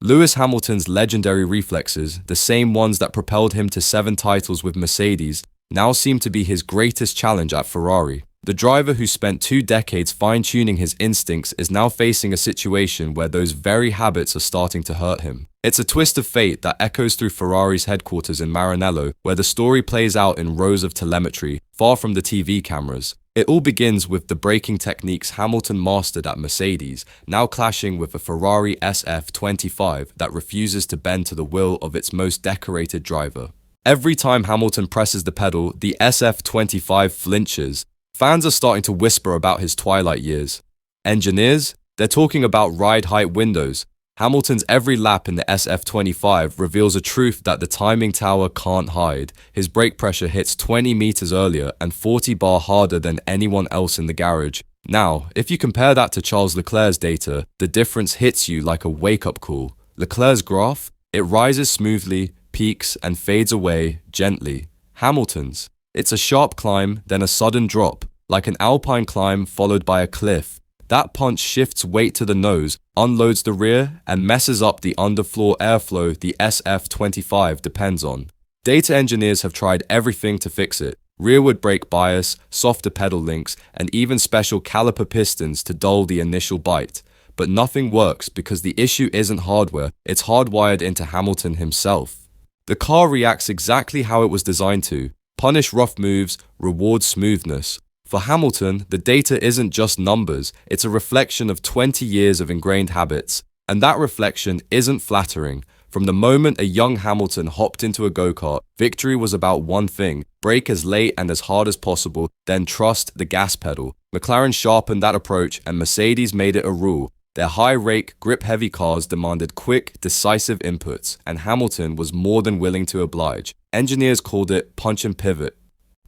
Lewis Hamilton's legendary reflexes, the same ones that propelled him to 7 titles with Mercedes, now seem to be his greatest challenge at Ferrari. The driver who spent 2 decades fine-tuning his instincts is now facing a situation where those very habits are starting to hurt him. It's a twist of fate that echoes through Ferrari's headquarters in Maranello, where the story plays out in rows of telemetry, far from the TV cameras. It all begins with the braking techniques Hamilton mastered at Mercedes, now clashing with a Ferrari SF-25 that refuses to bend to the will of its most decorated driver. Every time Hamilton presses the pedal, the SF-25 flinches. Fans are starting to whisper about his twilight years. Engineers? They're talking about ride height windows. Hamilton's every lap in the SF-25 reveals a truth that the timing tower can't hide. His brake pressure hits 20 meters earlier and 40 bar harder than anyone else in the garage. Now, if you compare that to Charles Leclerc's data, the difference hits you like a wake-up call. Leclerc's graph? It rises smoothly, peaks, and fades away gently. Hamilton's? It's a sharp climb, then a sudden drop, like an alpine climb followed by a cliff. That punch shifts weight to the nose, unloads the rear, and messes up the underfloor airflow the SF-25 depends on. Data engineers have tried everything to fix it. Rearward brake bias, softer pedal links, and even special caliper pistons to dull the initial bite. But nothing works because the issue isn't hardware, it's hardwired into Hamilton himself. The car reacts exactly how it was designed to. Punish rough moves, reward smoothness. For Hamilton, the data isn't just numbers, it's a reflection of 20 years of ingrained habits. And that reflection isn't flattering. From the moment a young Hamilton hopped into a go-kart, victory was about one thing: brake as late and as hard as possible, then trust the gas pedal. McLaren sharpened that approach and Mercedes made it a rule. Their high-rake, grip-heavy cars demanded quick, decisive inputs, and Hamilton was more than willing to oblige. Engineers called it punch and pivot.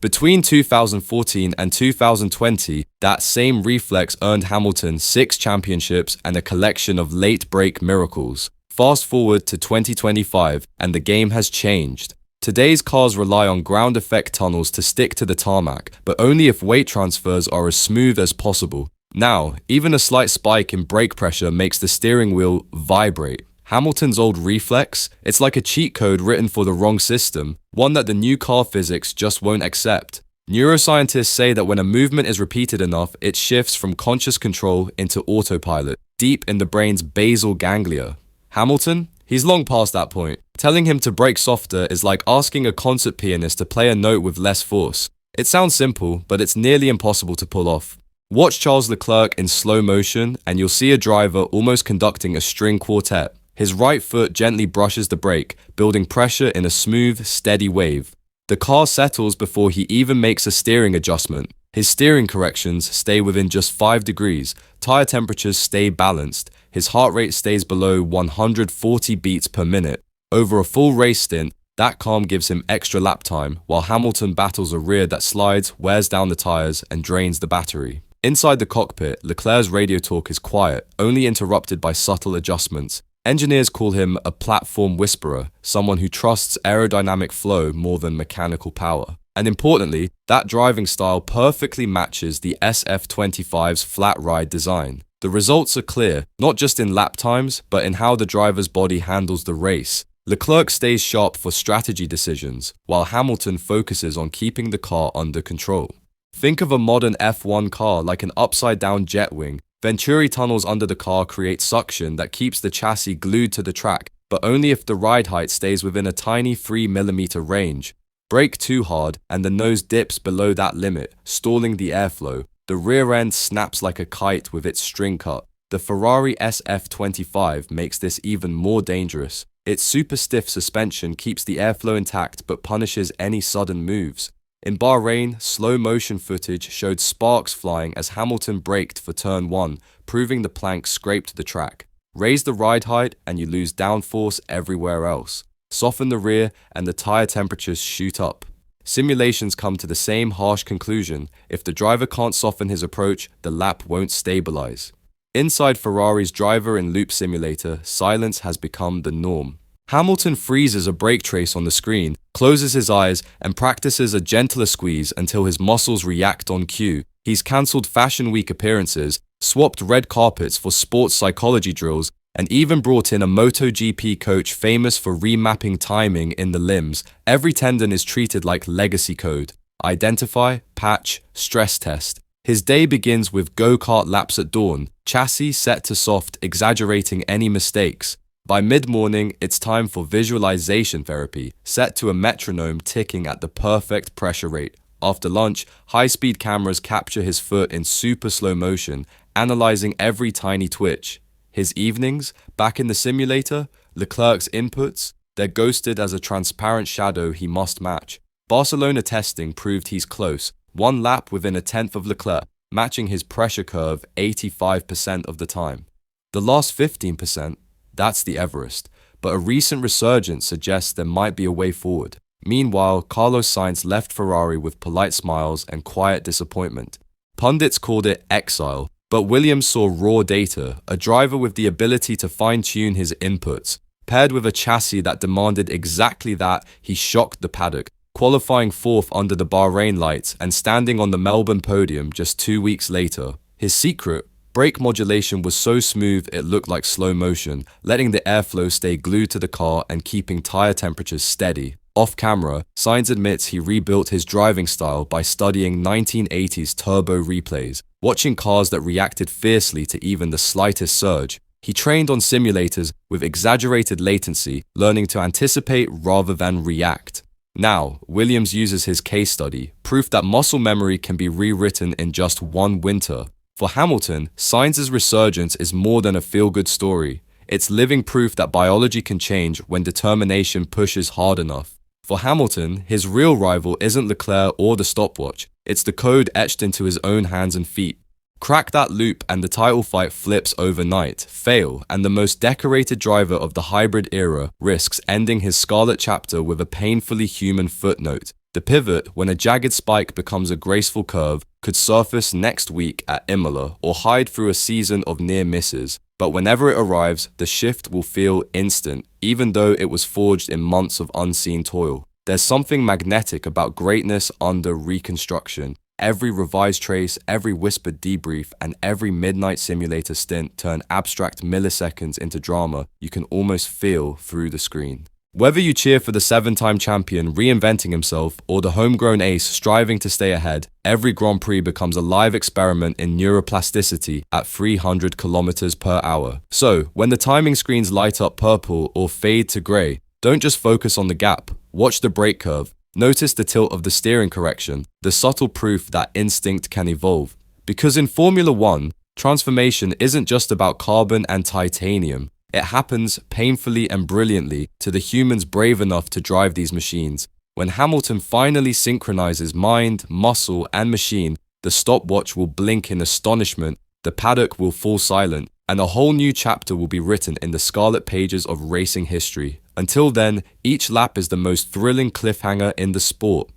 Between 2014 and 2020, that same reflex earned Hamilton 6 championships and a collection of late brake miracles. Fast forward to 2025, and the game has changed. Today's cars rely on ground effect tunnels to stick to the tarmac, but only if weight transfers are as smooth as possible. Now, even a slight spike in brake pressure makes the steering wheel vibrate. Hamilton's old reflex? It's like a cheat code written for the wrong system, one that the new car physics just won't accept. Neuroscientists say that when a movement is repeated enough, it shifts from conscious control into autopilot, deep in the brain's basal ganglia. Hamilton? He's long past that point. Telling him to brake softer is like asking a concert pianist to play a note with less force. It sounds simple, but it's nearly impossible to pull off. Watch Charles Leclerc in slow motion, and you'll see a driver almost conducting a string quartet. His right foot gently brushes the brake, building pressure in a smooth, steady wave. The car settles before he even makes a steering adjustment. His steering corrections stay within just 5 degrees, tire temperatures stay balanced, his heart rate stays below 140 beats per minute. Over a full race stint, that calm gives him extra lap time, while Hamilton battles a rear that slides, wears down the tires, and drains the battery. Inside the cockpit, Leclerc's radio talk is quiet, only interrupted by subtle adjustments. Engineers call him a platform whisperer, someone who trusts aerodynamic flow more than mechanical power. And importantly, that driving style perfectly matches the SF-25's flat ride design. The results are clear, not just in lap times, but in how the driver's body handles the race. Leclerc stays sharp for strategy decisions, while Hamilton focuses on keeping the car under control. Think of a modern F1 car like an upside-down jet wing. Venturi tunnels under the car create suction that keeps the chassis glued to the track, but only if the ride height stays within a tiny 3mm range. Brake too hard, and the nose dips below that limit, stalling the airflow. The rear end snaps like a kite with its string cut. The Ferrari SF-25 makes this even more dangerous. Its super stiff suspension keeps the airflow intact but punishes any sudden moves. In Bahrain, slow motion footage showed sparks flying as Hamilton braked for turn 1, proving the plank scraped the track. Raise the ride height and you lose downforce everywhere else. Soften the rear and the tire temperatures shoot up. Simulations come to the same harsh conclusion: if the driver can't soften his approach, the lap won't stabilize. Inside Ferrari's driver-in-loop simulator, silence has become the norm. Hamilton freezes a brake trace on the screen, closes his eyes, and practices a gentler squeeze until his muscles react on cue. He's cancelled Fashion Week appearances, swapped red carpets for sports psychology drills, and even brought in a MotoGP coach famous for remapping timing in the limbs. Every tendon is treated like legacy code. Identify, patch, stress test. His day begins with go-kart laps at dawn, chassis set to soft, exaggerating any mistakes. By mid-morning, it's time for visualization therapy, set to a metronome ticking at the perfect pressure rate. After lunch, high-speed cameras capture his foot in super slow motion, analyzing every tiny twitch. His evenings, back in the simulator, Leclerc's inputs, they're ghosted as a transparent shadow he must match. Barcelona testing proved he's close, one lap within a tenth of Leclerc, matching his pressure curve 85% of the time. The last 15%, that's the Everest, but a recent resurgence suggests there might be a way forward. Meanwhile, Carlos Sainz left Ferrari with polite smiles and quiet disappointment. Pundits called it exile, but Williams saw raw data, a driver with the ability to fine-tune his inputs. Paired with a chassis that demanded exactly that, he shocked the paddock, qualifying fourth under the Bahrain lights and standing on the Melbourne podium just 2 weeks later. His secret? Brake modulation was so smooth it looked like slow motion, letting the airflow stay glued to the car and keeping tire temperatures steady. Off camera, Sainz admits he rebuilt his driving style by studying 1980s turbo replays, watching cars that reacted fiercely to even the slightest surge. He trained on simulators with exaggerated latency, learning to anticipate rather than react. Now, Williams uses his case study, proof that muscle memory can be rewritten in just one winter. For Hamilton, Sainz's resurgence is more than a feel-good story. It's living proof that biology can change when determination pushes hard enough. For Hamilton, his real rival isn't Leclerc or the stopwatch, it's the code etched into his own hands and feet. Crack that loop and the title fight flips overnight. Fail, and the most decorated driver of the hybrid era risks ending his scarlet chapter with a painfully human footnote. The pivot, when a jagged spike becomes a graceful curve, could surface next week at Imola or hide through a season of near misses. But whenever it arrives, the shift will feel instant, even though it was forged in months of unseen toil. There's something magnetic about greatness under reconstruction. Every revised trace, every whispered debrief, and every midnight simulator stint turn abstract milliseconds into drama you can almost feel through the screen. Whether you cheer for the 7-time champion reinventing himself or the homegrown ace striving to stay ahead, every Grand Prix becomes a live experiment in neuroplasticity at 300 kilometers per hour. So, when the timing screens light up purple or fade to grey, don't just focus on the gap, watch the brake curve. Notice the tilt of the steering correction, the subtle proof that instinct can evolve. Because in Formula One, transformation isn't just about carbon and titanium. It happens painfully and brilliantly to the humans brave enough to drive these machines. When Hamilton finally synchronizes mind, muscle, and machine, the stopwatch will blink in astonishment, the paddock will fall silent, and a whole new chapter will be written in the scarlet pages of racing history. Until then, each lap is the most thrilling cliffhanger in the sport.